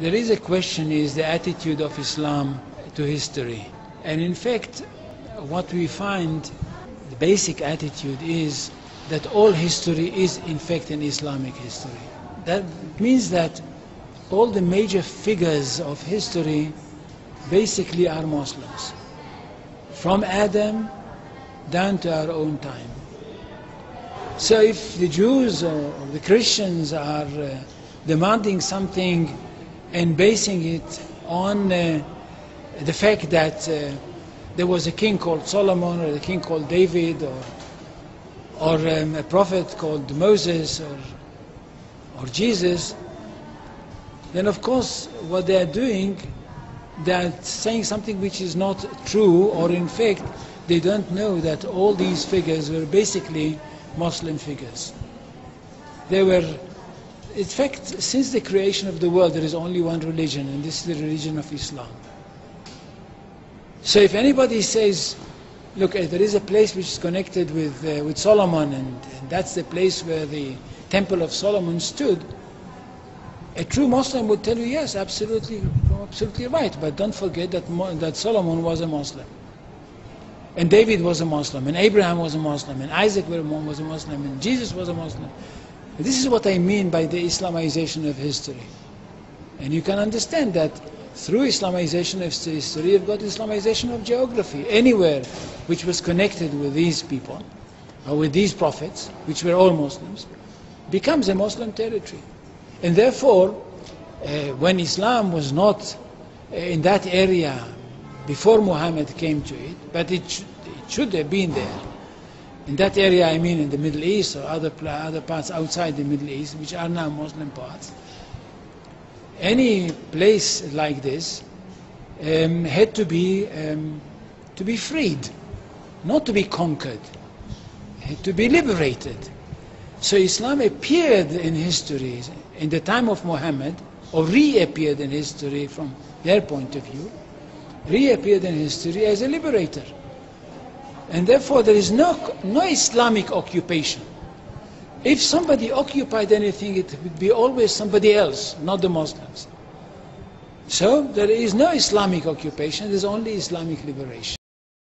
There is a question, is the attitude of Islam to history. And in fact, what we find, the basic attitude is that all history is in fact an Islamic history. That means that all the major figures of history basically are Muslims. From Adam down to our own time. So if the Jews or the Christians are demanding something and basing it on the fact that there was a king called Solomon, or a king called David, or a prophet called Moses, or Jesus, then of course what they are doing, they are saying something which is not true, or in fact they don't know that all these figures were basically Muslim figures. They were, in fact, since the creation of the world there is only one religion, and this is the religion of Islam. So if anybody says, look, there is a place which is connected with Solomon, and that's the place where the Temple of Solomon stood, a true Muslim would tell you, yes, absolutely right, but don't forget that Solomon was a Muslim, and David was a Muslim, and Abraham was a Muslim, and Isaac was a Muslim, and Jesus was a Muslim. This is what I mean by the Islamization of history. And you can understand that through Islamization of history, you've got Islamization of geography. Anywhere which was connected with these people, or with these prophets, which were all Muslims, becomes a Muslim territory. And therefore, when Islam was not in that area before Muhammad came to it, but it should have been there. In that area, I mean in the Middle East or other parts outside the Middle East, which are now Muslim parts. Any place like this had to be freed, not to be conquered, had to be liberated. So Islam appeared in history in the time of Muhammad, or reappeared in history from their point of view, reappeared in history as a liberator. And therefore there is no Islamic occupation. If somebody occupied anything, it would be always somebody else, not the Muslims. So there is no Islamic occupation, there is only Islamic liberation.